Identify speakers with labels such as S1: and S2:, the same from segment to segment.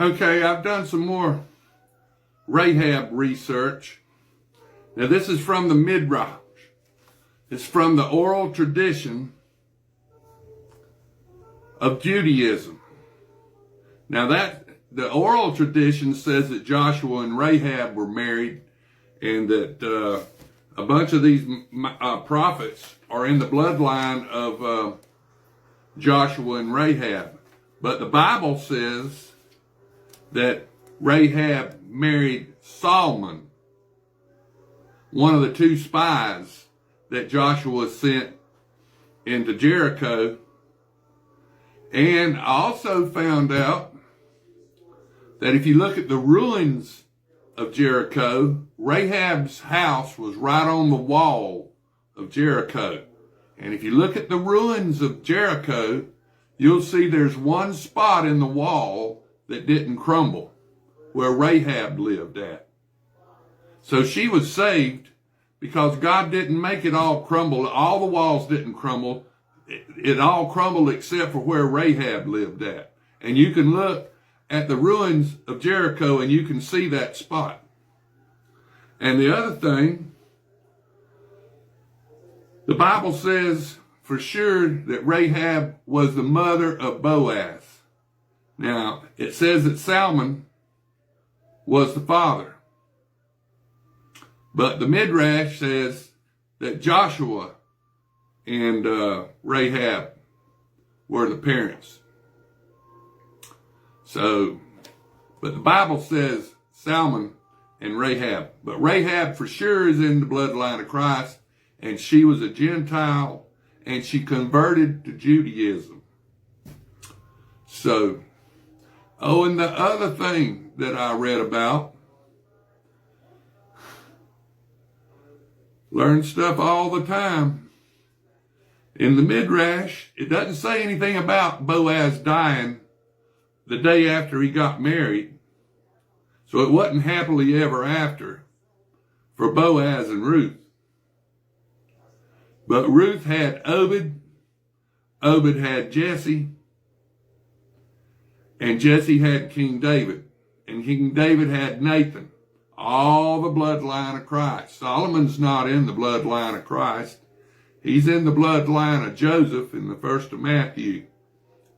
S1: Okay, I've done some more Rahab research. Now this is from the Midrash. It's from the oral tradition of Judaism. Now the oral tradition says that Joshua and Rahab were married and that a bunch of these prophets are in the bloodline of Joshua and Rahab. But the Bible says that Rahab married Solomon, one of the two spies that Joshua sent into Jericho. And I also found out that if you look at the ruins of Jericho, Rahab's house was right on the wall of Jericho. And if you look at the ruins of Jericho, you'll see there's one spot in the wall that didn't crumble, where Rahab lived at. So she was saved because God didn't make it all crumble. All the walls didn't crumble. It all crumbled except for where Rahab lived at. And you can look at the ruins of Jericho and you can see that spot. And the other thing, the Bible says for sure that Rahab was the mother of Boaz. Now, it says that Salmon was the father. But the Midrash says that Joshua and Rahab were the parents. So, but the Bible says Salmon and Rahab. But Rahab for sure is in the bloodline of Christ, and she was a Gentile, and she converted to Judaism. So, and the other thing that I read about, learn stuff all the time. In the Midrash, it doesn't say anything about Boaz dying the day after he got married. So it wasn't happily ever after for Boaz and Ruth. But Ruth had Obed, Obed had Jesse, and Jesse had King David, and King David had Nathan. All the bloodline of Christ. Solomon's not in the bloodline of Christ. He's in the bloodline of Joseph in the first of Matthew.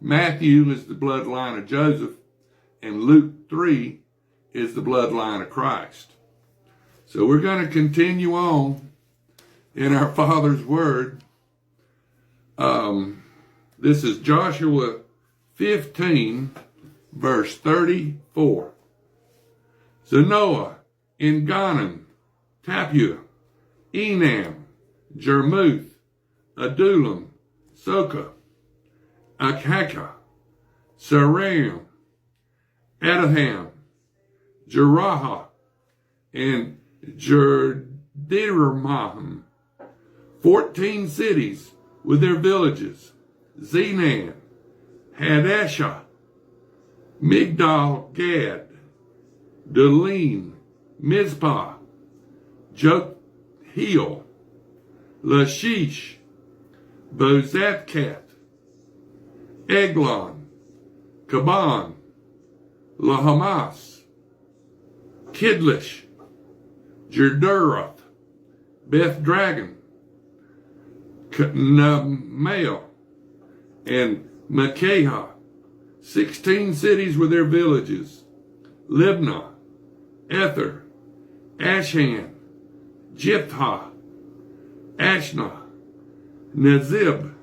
S1: Matthew is the bloodline of Joseph, and Luke 3 is the bloodline of Christ. So we're going to continue on in our Father's Word. This is Joshua 15, verse 34. Zanoah, Enganim, Tapua, Enam, Jarmuth, Adullam, Soka, Akhaka, Saram, Adaham, Jeraha, and Jerdirmahim, 14 cities with their villages, Zenan, Hadashah, Migdal Gad, Delim, Mizpah, Joktheel, Lachish, Bozatkat, Eglon, Kaban, Lahamas, Kidlish, Jerduroth, Beth Dragon, Namael, and Makehah, 16 cities with their villages, Libnah, Ether, Ashan, Jephthah, Ashnah, Nazib,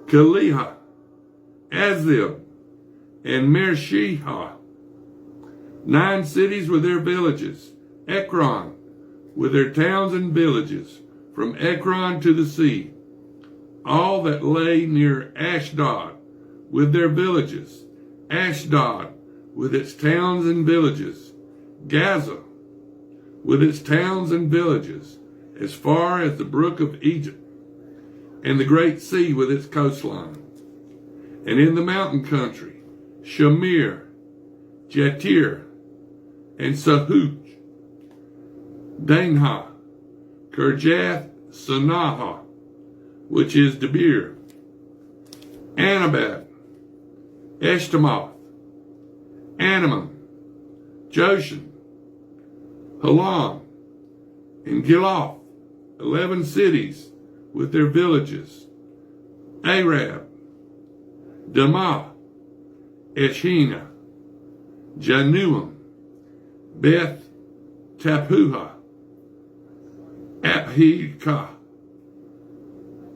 S1: Kaliha, Azib, and Mershihah, 9 cities with their villages, Ekron, with their towns and villages, from Ekron to the sea, all that lay near Ashdod, with their villages, Ashdod, with its towns and villages, Gaza, with its towns and villages, as far as the brook of Egypt, and the great sea with its coastline. And in the mountain country, Shamir, Jatir, and Sahuj, Danha, Kirjath Sanaha, which is Debir, Anabad, Eshtemoth, Anamim, Joshan, Halam, and Giloth, 11 cities with their villages. Arab, Damah, Eshina, Januim, Beth Tappuah, Aphekah,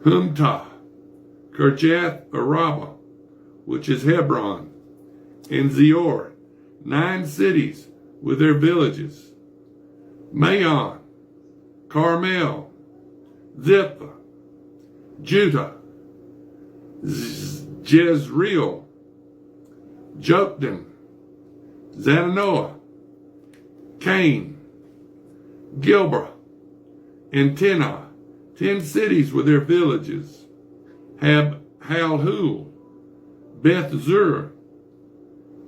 S1: Humtah, Kirjath Araba, which is Hebron, and Zior, 9 cities with their villages. Maon, Carmel, Zippah, Judah, Jezreel, Joktan, Zananoah, Cain, Gilbra, and Tenah, 10 cities with their villages. Halhul, Beth Zur,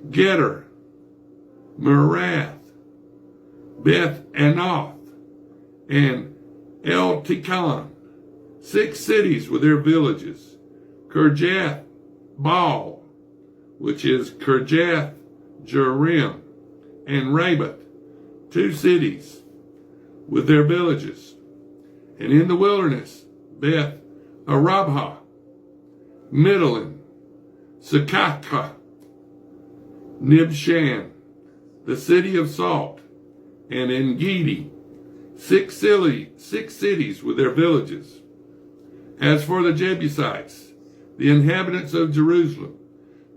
S1: Geter, Merath, Beth Anoth, and El Tikon, 6 cities with their villages. Kirjath Baal, which is Kirjath Jearim, and Rabbah, 2 cities with their villages. And in the wilderness, Beth Arabah, Middlin, Sekakah, Nibshan, the city of salt, and En-gedi, 6 cities with their villages. As for the Jebusites, the inhabitants of Jerusalem,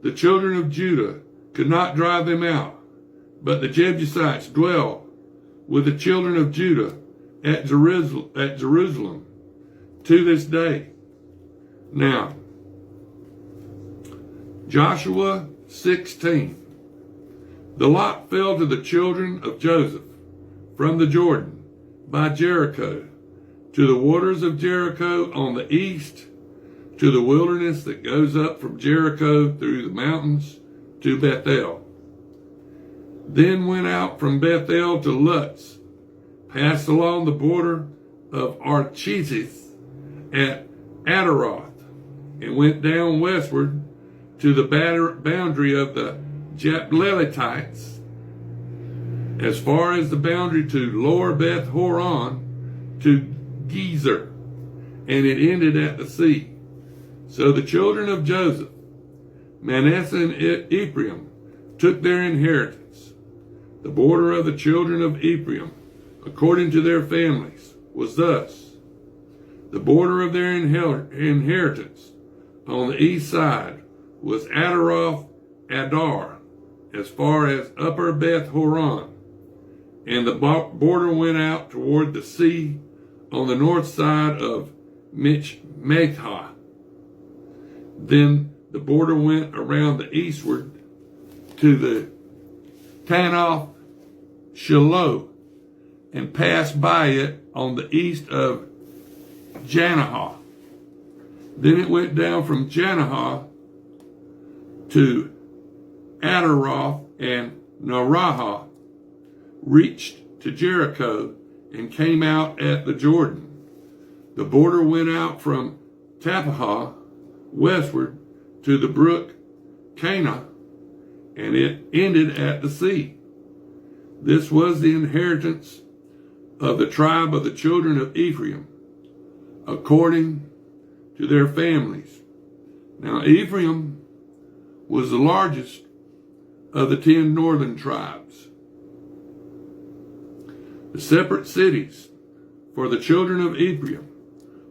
S1: the children of Judah could not drive them out, but the Jebusites dwell with the children of Judah at Jerusalem to this day. Now, Joshua 16. The lot fell to the children of Joseph from the Jordan by Jericho to the waters of Jericho on the east, to the wilderness that goes up from Jericho through the mountains to Bethel. Then went out from Bethel to Luz, passed along the border of Archizith at Adaroth, and went down westward to the boundary of the Japhletites, as far as the boundary to Lower Beth Horon to Gezer, and it ended at the sea. So the children of Joseph, Manasseh and Ephraim, took their inheritance. The border of the children of Ephraim, according to their families, was thus. The border of their inheritance on the east side was Adaroth Adar, as far as Upper Beth Horon, and the border went out toward the sea on the north side of Michmethah. Then the border went around the eastward to the Tanoth Shiloh, and passed by it on the east of Janahah. Then it went down from Janahah to Adaroth and Narahah, reached to Jericho, and came out at the Jordan. The border went out from Tappuah westward to the brook Cana, and it ended at the sea. This was the inheritance of the tribe of the children of Ephraim, according to their families. Now Ephraim was the largest of the 10 northern tribes. The separate cities for the children of Ephraim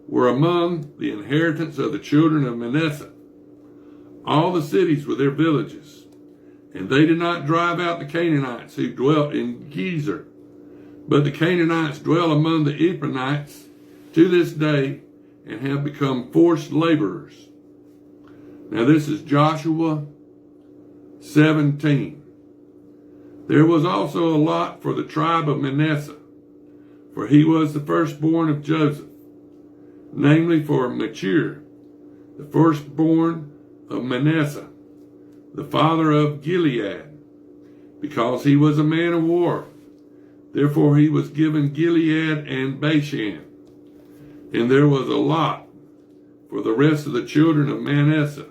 S1: were among the inheritance of the children of Manasseh, all the cities with their villages. And they did not drive out the Canaanites who dwelt in Gezer, but the Canaanites dwell among the Ephraimites to this day and have become forced laborers. Now this is Joshua 17. There was also a lot for the tribe of Manasseh, for he was the firstborn of Joseph, namely for Machir, the firstborn of Manasseh, the father of Gilead, because he was a man of war. Therefore he was given Gilead and Bashan. And there was a lot for the rest of the children of Manasseh,